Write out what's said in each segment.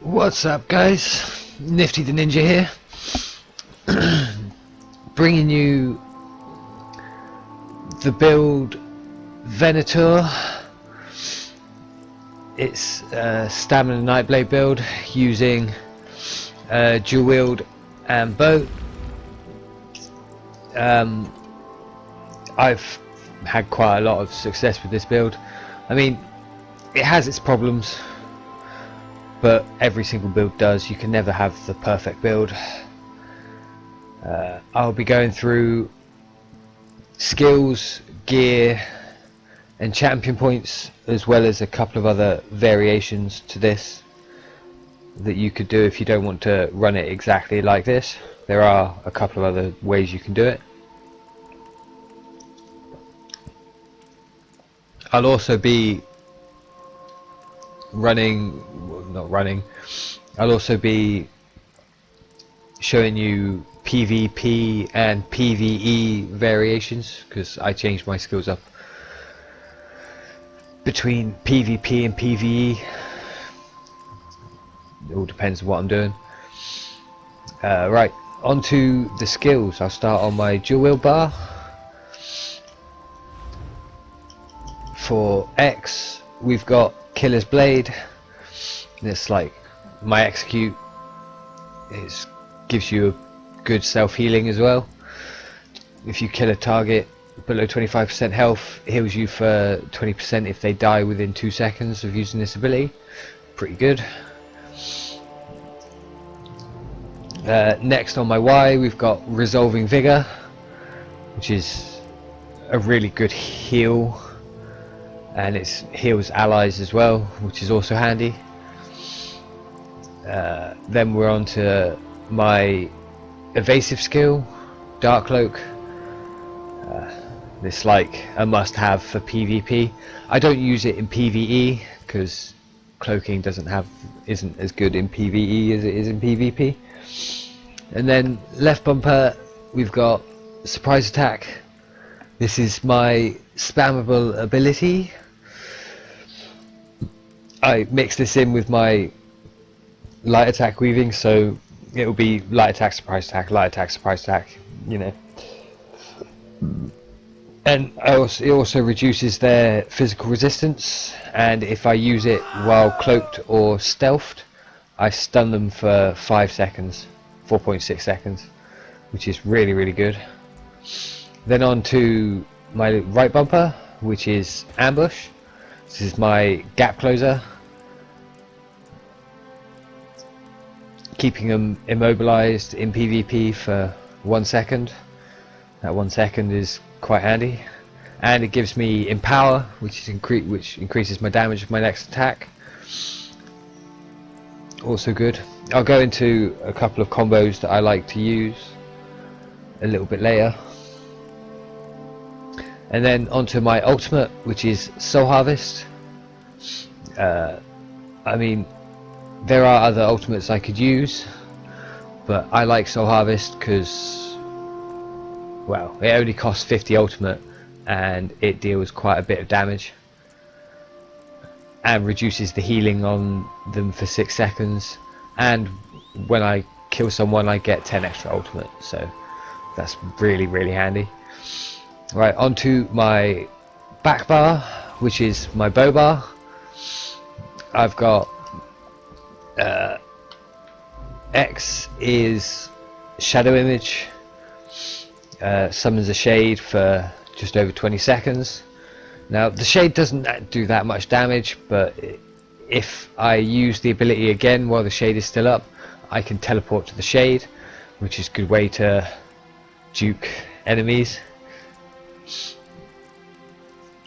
What's up, guys? Nifty the Ninja here, bringing you the build Venator. It's a stamina Nightblade build using dual wield and bow. I've had quite a lot of success with this build. I mean, it has its problems, but every single build does. You can never have the perfect build. I'll be going through skills, gear and champion points, as well as a couple of other variations to this that you could do if you don't want to run it exactly like this. There are a couple of other ways you can do it. I'll also be I'll also be showing you PvP and PvE variations, because I changed my skills up between PvP and PvE. It all depends on what I'm doing. Right, onto the skills. I'll start on my dual wield bar. For X, we've got Killer's Blade. It's like my execute. It gives you a good self-healing as well. If you kill a target below 25% health, it heals you for 20% if they die within 2 seconds of using this ability. Pretty good. Next on my Y, we've got Resolving Vigor, which is a really good heal, and it heals allies as well, which is also handy. Then we're on to my evasive skill, Dark Cloak. It's like a must-have for PvP. I don't use it in PvE because cloaking isn't as good in PvE as it is in PvP. And then left bumper, we've got Surprise Attack. This is my spammable ability. I mix this in with my light attack weaving, so it will be light attack, surprise attack, light attack, surprise attack, you know. And it also reduces their physical resistance, and if I use it while cloaked or stealthed, I stun them for 5 seconds, 4.6 seconds, which is really, really good. Then on to my right bumper, which is Ambush. This is my gap closer, keeping them immobilized in PvP for 1 second. That 1 second is quite handy, and it gives me Empower, which increases my damage of my next attack. Also good. I'll go into a couple of combos that I like to use a little bit later. And then onto my ultimate, which is Soul Harvest. I mean, there are other ultimates I could use, but I like Soul Harvest because, well, it only costs 50 ultimate and it deals quite a bit of damage and reduces the healing on them for 6 seconds, and when I kill someone I get 10 extra ultimate, so that's really, really handy. Right, onto my back bar, which is my bow bar. I've got X is Shadow Image, summons a shade for just over 20 seconds. Now the shade doesn't do that much damage, but if I use the ability again while the shade is still up, I can teleport to the shade, which is a good way to juke enemies.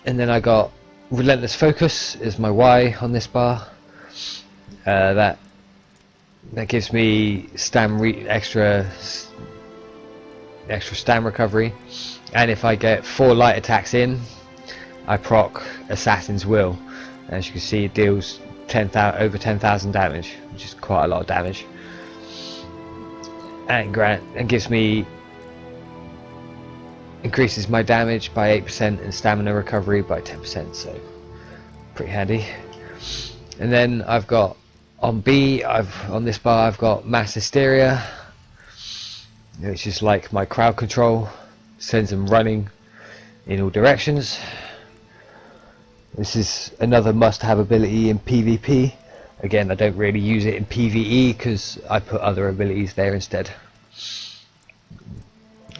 And then I got Relentless Focus as my Y on this bar. That gives me extra stam recovery, and if I get 4 light attacks in, I proc Assassin's Will. As you can see, it deals over 10,000 damage, which is quite a lot of damage, and gives me increases my damage by 8% and stamina recovery by 10%, so pretty handy. And then I've got On B, on this bar I've got mass hysteria, which is like my crowd control, sends them running in all directions. This is another must-have ability in PvP. Again, I don't really use it in PvE because I put other abilities there instead.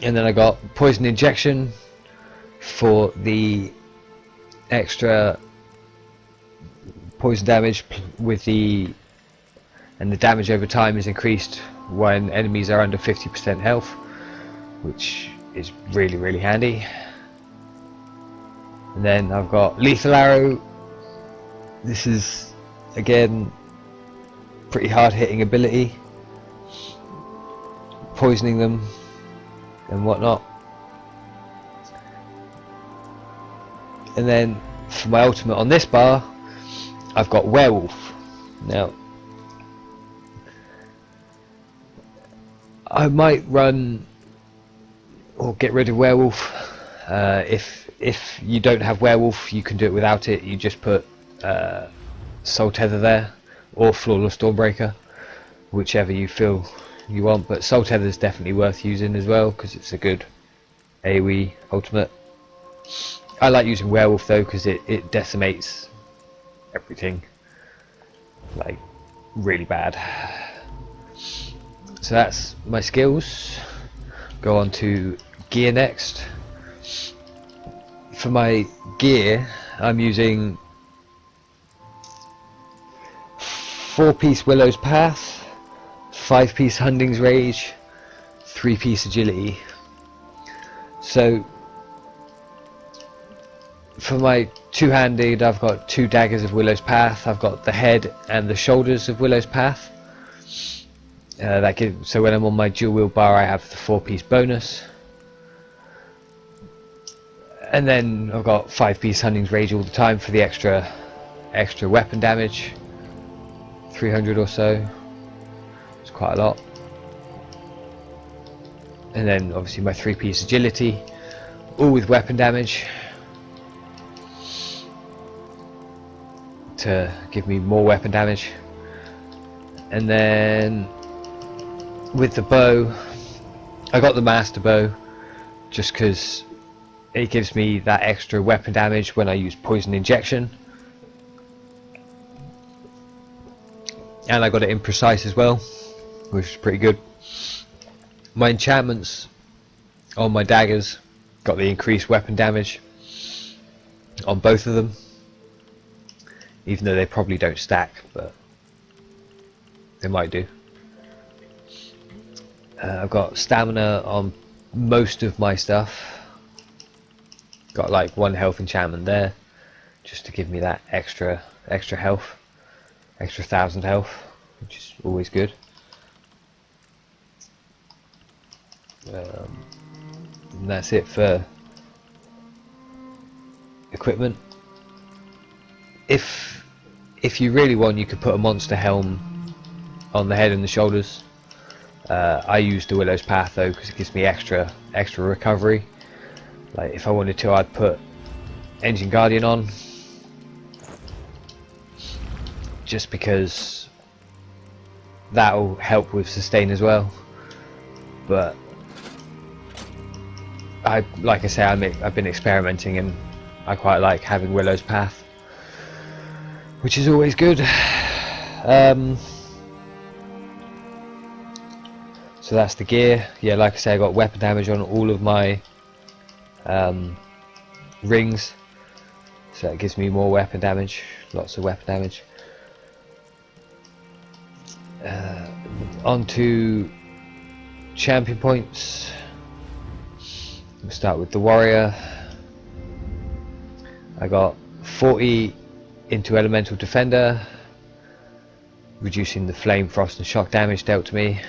And then I got poison injection for the extra poison damage with the damage over time is increased when enemies are under 50% health, which is really handy. And then I've got lethal arrow. This is again pretty hard hitting ability, poisoning them and whatnot. And then for my ultimate on this bar I've got werewolf. Now I might run or get rid of werewolf. If you don't have werewolf, you can do it without it. You just put soul tether there or flawless stormbreaker, whichever you feel you want, but soul tether is definitely worth using as well because it's a good AoE ultimate. I like using werewolf though because it decimates everything like really bad. So that's my skills. Go on to gear next. For my gear I'm using 4-piece Willow's Path, 5-piece Hunding's Rage, 3-piece Agility. So for my two-handed I've got 2 daggers of Willow's Path. I've got the head and the shoulders of Willow's Path. So when I'm on my dual wield bar I have the 4-piece bonus. And then I've got 5-piece Hunding's Rage all the time for the extra weapon damage. 300 or so. It's quite a lot. And then obviously my 3-piece agility, all with weapon damage to give me more weapon damage. And then with the bow, I got the master bow just because it gives me that extra weapon damage when I use poison injection. And I got it in precise as well, which is pretty good. My enchantments on my daggers got the increased weapon damage on both of them, even though they probably don't stack, but they might do. I've got stamina on most of my stuff. Got like 1 health enchantment there just to give me that extra health, extra 1000 health, which is always good. And that's it for equipment. If you really want, you could put a monster helm on the head and the shoulders. I use the Willow's Path though because it gives me extra recovery. Like if I wanted to, I'd put Engine Guardian on, just because that'll help with sustain as well. But like I say, I've been experimenting and I quite like having Willow's Path, which is always good. So that's the gear. Yeah, like I say, I got weapon damage on all of my rings, so it gives me more weapon damage, lots of weapon damage. On to champion points. We'll start with the warrior. I got 40 into elemental defender, reducing the flame, frost and shock damage dealt to me,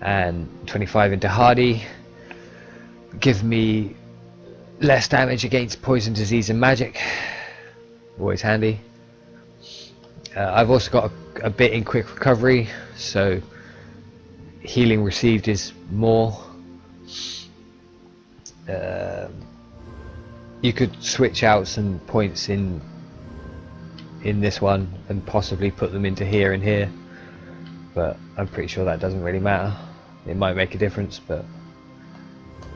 and 25 into hardy, give me less damage against poison, disease and magic, always handy. I've also got a bit in quick recovery, so healing received is more. You could switch out some points in in this one and possibly put them into here and here, but I'm pretty sure that doesn't really matter. It might make a difference, but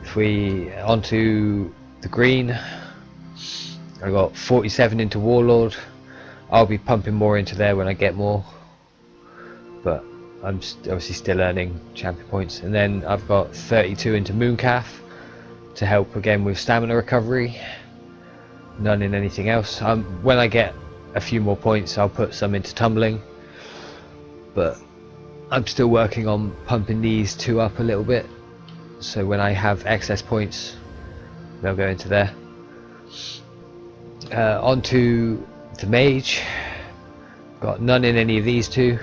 if we onto the green, I got 47 into Warlord. I'll be pumping more into there when I get more, but I'm obviously still earning champion points. And then I've got 32 into Mooncalf to help again with stamina recovery. None in anything else. When I get a few more points, I'll put some into tumbling, but I'm still working on pumping these two up a little bit, so when I have excess points they'll go into there. Onto the mage, got none in any of these two.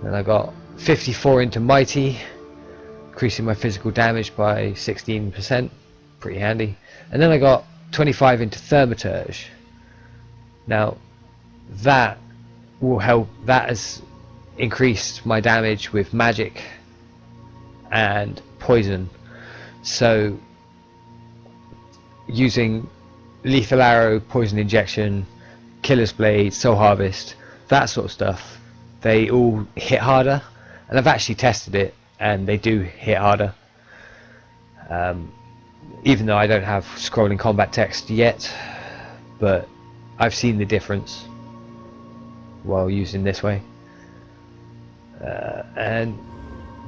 Then I got 54 into mighty, increasing my physical damage by 16%, pretty handy. And then I got 25 into thaumaturge. Now that will help, that has increased my damage with magic and poison, so using lethal arrow, poison injection, killer's blade, soul harvest, that sort of stuff, they all hit harder, and I've actually tested it and they do hit harder, even though I don't have scrolling combat text yet, but I've seen the difference while using this way. And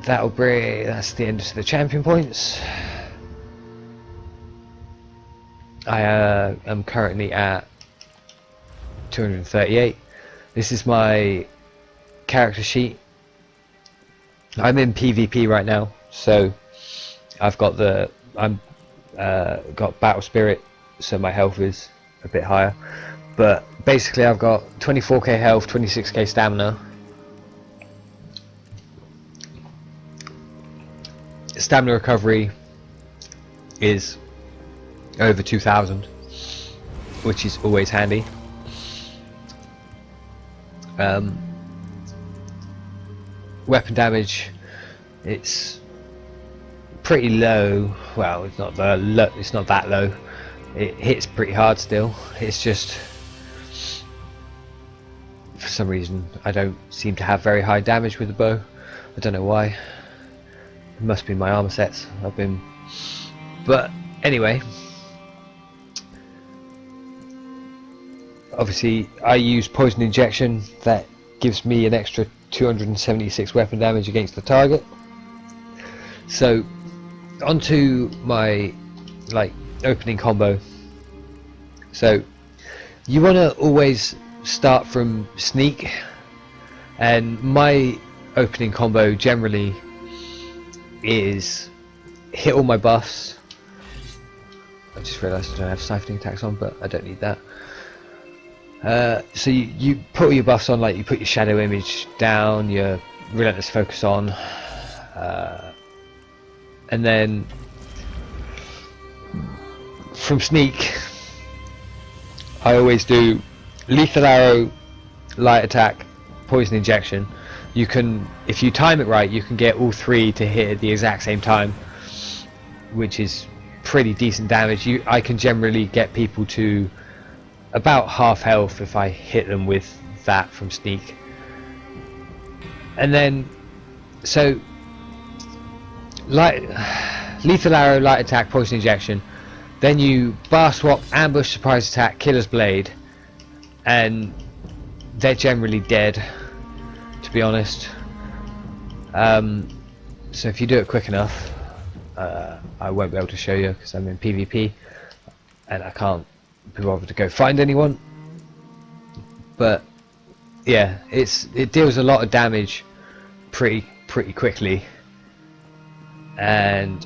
that's the end of the champion points. I am currently at 238. This is my character sheet. I'm in PvP right now, so I've got got battle spirit, so my health is a bit higher, but basically I've got 24k health, 26k stamina. Stamina recovery is over 2000, which is always handy. Weapon damage, it's pretty low. Well, it's not that low. It hits pretty hard still. It's just for some reason I don't seem to have very high damage with the bow. I don't know why. It must be my armor sets. But anyway, obviously I use poison injection. That gives me an extra 276 weapon damage against the target. So onto my opening combo. So you want to always start from sneak, and my opening combo generally is hit all my buffs. I just realised I don't have siphoning attacks on, but I don't need that. So you put all your buffs on, like you put your shadow image down, your relentless focus on, and then from sneak I always do lethal arrow, light attack, poison injection. You can, if you time it right, you can get all three to hit at the exact same time, which is pretty decent damage. I can generally get people to about half health if I hit them with that from sneak. And then so lethal arrow, light attack, poison injection, then you bar swap, ambush, surprise attack, killer's blade, and they're generally dead, to be honest. So if you do it quick enough, I won't be able to show you because I'm in PvP and I can't be bothered to go find anyone. But yeah, it deals a lot of damage pretty quickly, and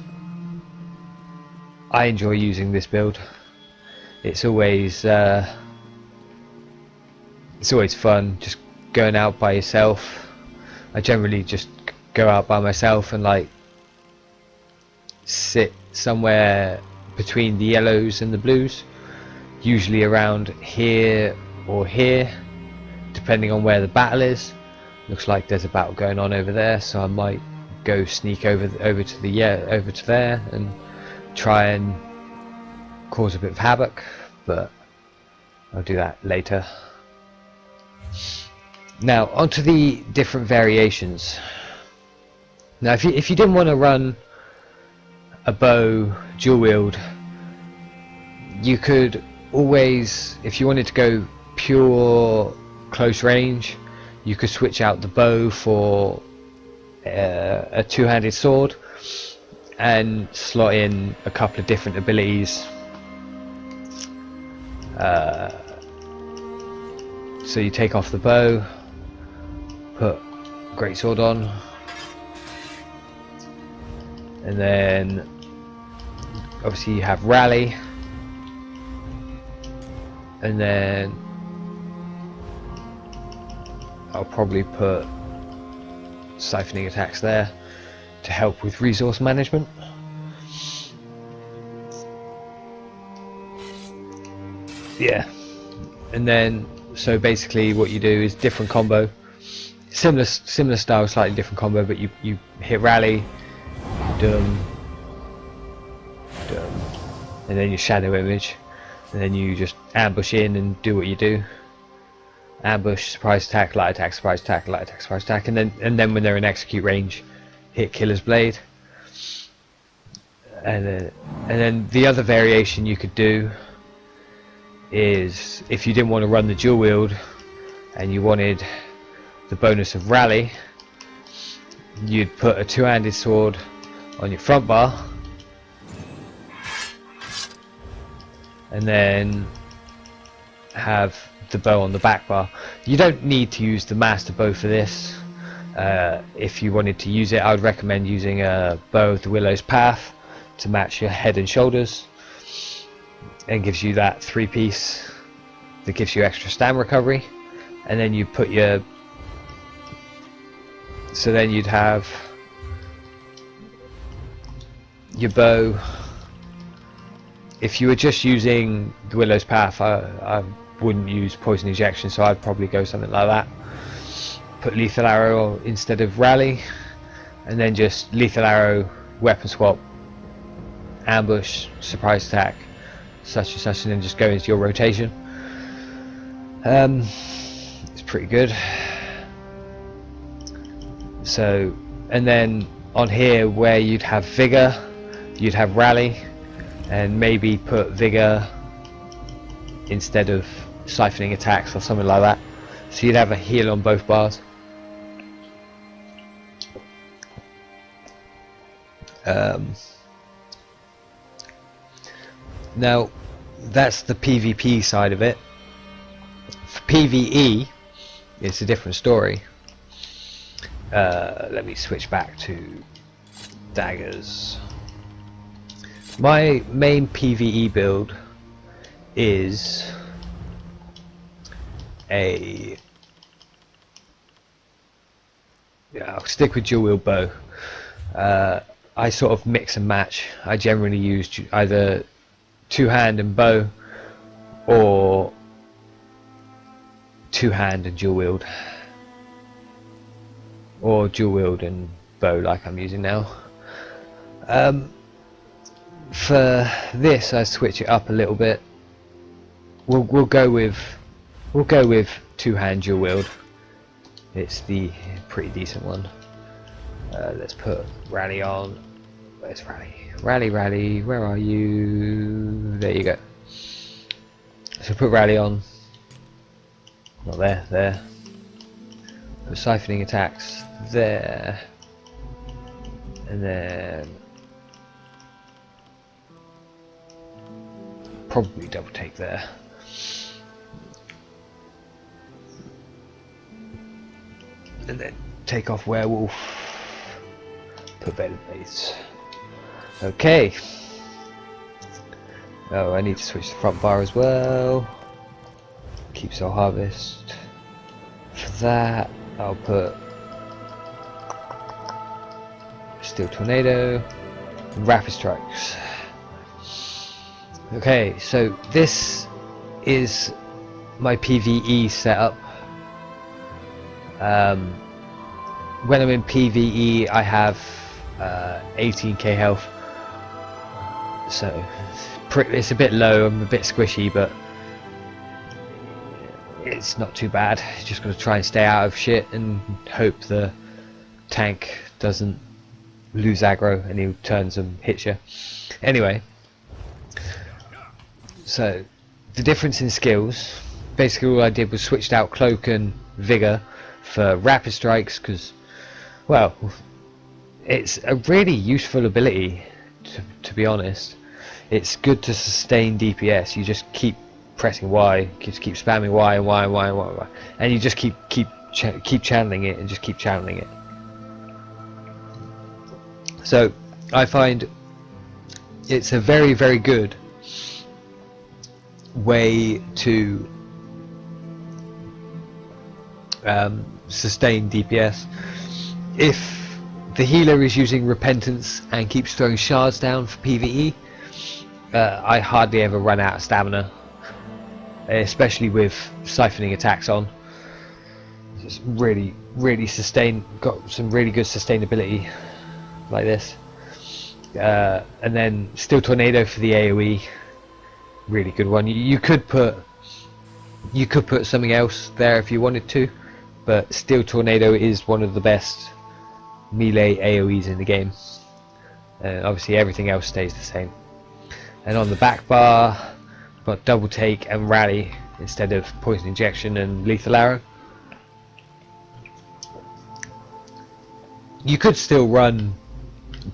I enjoy using this build. It's always fun just going out by yourself. I generally just go out by myself and sit somewhere between the yellows and the blues, usually around here or here, depending on where the battle is. Looks like there's a battle going on over there, so I might go sneak over to there and try and cause a bit of havoc, but I'll do that later. Now onto the different variations. Now if you didn't want to run a bow dual wield, you could always, if you wanted to go pure close range, you could switch out the bow for a two-handed sword and slot in a couple of different abilities. So you take off the bow, put greatsword on, and then obviously you have rally, and then I'll probably put siphoning attacks there to help with resource management. Yeah, and then so basically what you do is different combo, similar style, slightly different combo, but you hit rally, dum, and then your shadow image, and then you just ambush in and do what you do. Ambush, surprise attack, light attack, surprise attack, light attack, surprise attack, and then when they're in execute range, hit killer's blade. And then the other variation you could do is, if you didn't want to run the dual wield and you wanted the bonus of rally, you'd put a two-handed sword on your front bar, and then have the bow on the back bar. You don't need to use the master bow for this. If you wanted to use it, I would recommend using a bow of the Willow's Path to match your head and shoulders, and gives you that 3-piece that gives you extra stam recovery. And then you put your, so then you'd have your bow. If you were just using the Willow's Path, I wouldn't use poison ejection, so I'd probably go something like that. Put lethal arrow instead of rally, and then just lethal arrow, weapon swap, ambush, surprise attack, such and such, and then just go into your rotation. It's pretty good. So, and then on here where you'd have vigor, you'd have rally, and maybe put vigor instead of siphoning attacks or something like that, so you'd have a heal on both bars. Now that's the PvP side of it. For PvE it's a different story. Let me switch back to daggers. My main PvE build is I'll stick with dual wield bow. I sort of mix and match. I generally use either two-hand and bow, or two-hand and dual wield, or dual wield and bow like I'm using now. For this I switch it up a little bit. We'll go with two-hand dual wield. It's the pretty decent one. Let's put rally on. Where's rally? Rally, where are you? There you go. So put rally on. Not there. Put siphoning attacks there, and then probably double take there. And then take off werewolf, put better blades. Okay. Oh, I need to switch the front bar as well. Keep soul harvest. For that, I'll put steel tornado, and rapid strikes. Okay, so this is my PvE setup. When I'm in PvE, I have 18k health, so it's a bit low. I'm a bit squishy, but it's not too bad. You just got to try and stay out of shit and hope the tank doesn't lose aggro and he turns and hits you. Anyway, so the difference in skills, basically all I did was switched out cloak and vigor for rapid strikes, because, well, it's a really useful ability, to be honest. It's good to sustain DPS. You just keep pressing Y, just keep spamming Y and Y and Y and Y and Y, and you just keep channeling it and just keep channeling it. So I find it's a very, very good way to sustain DPS. If the healer is using repentance and keeps throwing shards down for PvE, I hardly ever run out of stamina, especially with siphoning attacks on. It's really got some really good sustainability like this. And then Steel Tornado for the AoE, really good one. You could put something else there if you wanted to, but Steel Tornado is one of the best melee AoEs in the game. Obviously everything else stays the same. And on the back bar, I've got double take and rally instead of poison injection and lethal arrow. You could still run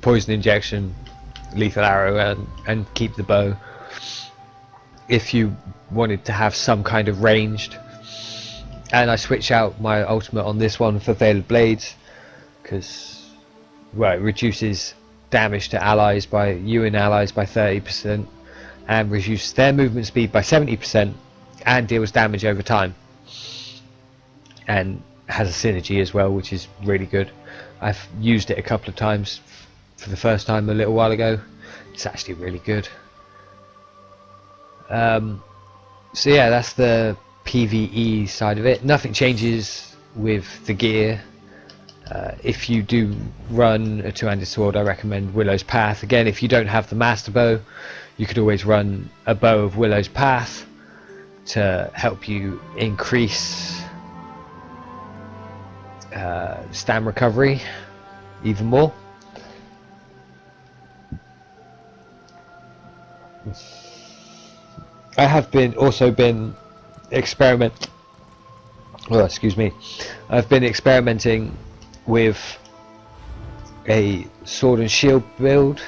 poison injection, lethal arrow and keep the bow if you wanted to have some kind of ranged. And I switch out my ultimate on this one for veiled blades, because, well, it reduces damage to allies by you and allies by 30% and reduces their movement speed by 70% and deals damage over time, and has a synergy as well, which is really good. I've used it a couple of times for the first time a little while ago. It's actually really good. So yeah, that's the PvE side of it. Nothing changes with the gear. If you do run a two-handed sword, I recommend Willow's Path. Again, if you don't have the master bow, you could always run a bow of Willow's Path to help you increase stam recovery even more. I have also been experimenting with a sword and shield build.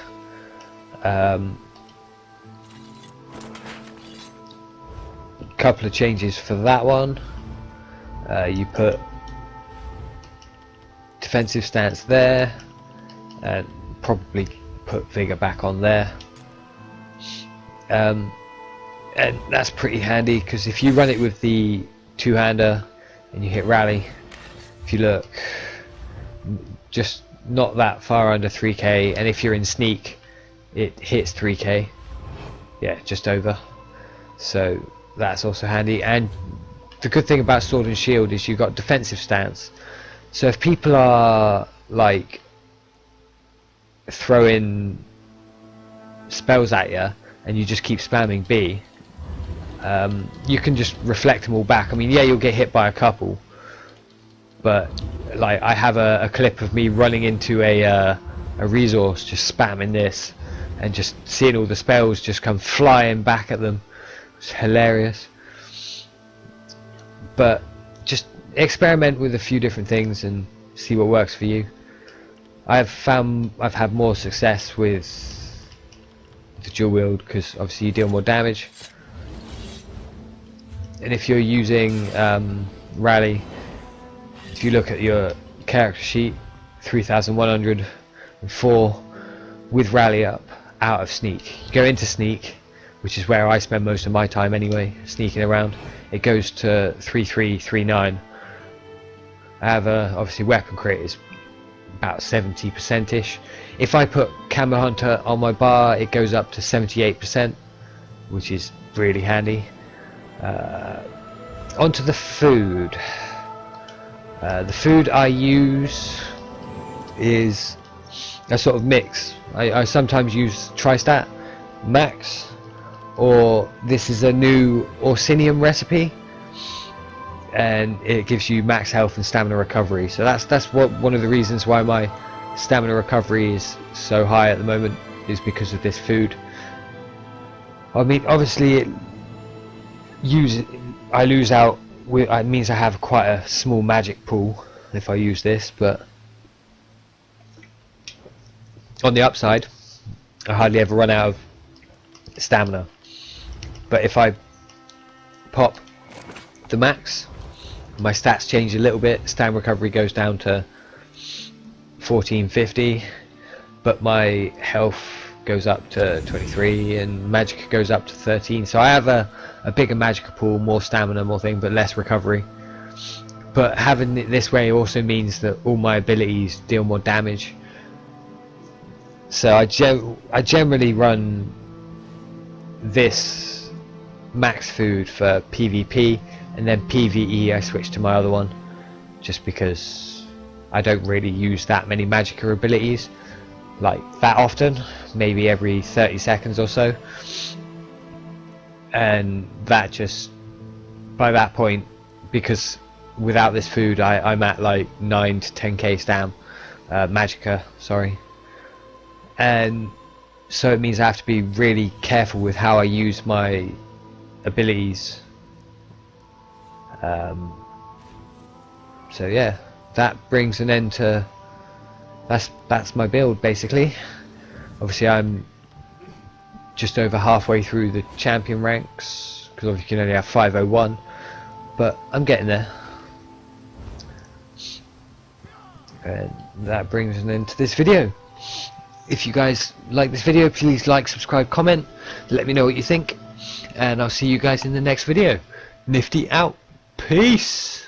Couple of changes for that one. You put defensive stance there, and probably put vigor back on there. And that's pretty handy, because if you run it with the two-hander and you hit rally, if you look, just not that far under 3k, and if you're in sneak it hits 3k, yeah, just over. So that's also handy. And the good thing about sword and shield is you've got defensive stance, so if people are like throwing spells at you and you just keep spamming B, you can just reflect them all back. I mean, yeah, you'll get hit by a couple, but like I have a clip of me running into a resource, just spamming this and just seeing all the spells just come flying back at them. It's hilarious. But just experiment with a few different things and see what works for you. I've found I've had more success with the dual wield, because obviously you deal more damage. And if you're using rally, if you look at your character sheet, 3104 with rally up, out of sneak. You go into sneak, which is where I spend most of my time anyway, sneaking around. It goes to 3339. I have obviously weapon crit is about 70%ish. If I put Camo Hunter on my bar, it goes up to 78%, which is really handy. Onto the food. The food I use is a sort of mix. I sometimes use Tristat Max, or this is a new Orsinium recipe. and it gives you max health and stamina recovery. So that's one of the reasons why my stamina recovery is so high at the moment, is because of this food. I mean, obviously I lose out. It means I have quite a small magic pool if I use this, but on the upside, I hardly ever run out of stamina. But if I pop the max, my stats change a little bit. Stamina recovery goes down to 1450, but my health goes up to 23 and magic goes up to 13. So I have a bigger magic pool, more stamina, more thing, but less recovery. But having it this way also means that all my abilities deal more damage. So I generally run this max food for PvP, and then PvE I switch to my other one, just because I don't really use that many magic abilities like that often, maybe every 30 seconds or so, and that just, by that point, because without this food I'm at like 9 to 10k stam, magicka, sorry, and so it means I have to be really careful with how I use my abilities. So yeah, that brings an end to that's my build basically. Obviously I'm just over halfway through the champion ranks, because obviously you can only have 501, but I'm getting there. And that brings an end to this video. If you guys like this video, please like, subscribe, comment, let me know what you think, and I'll see you guys in the next video. Nifty out. Peace.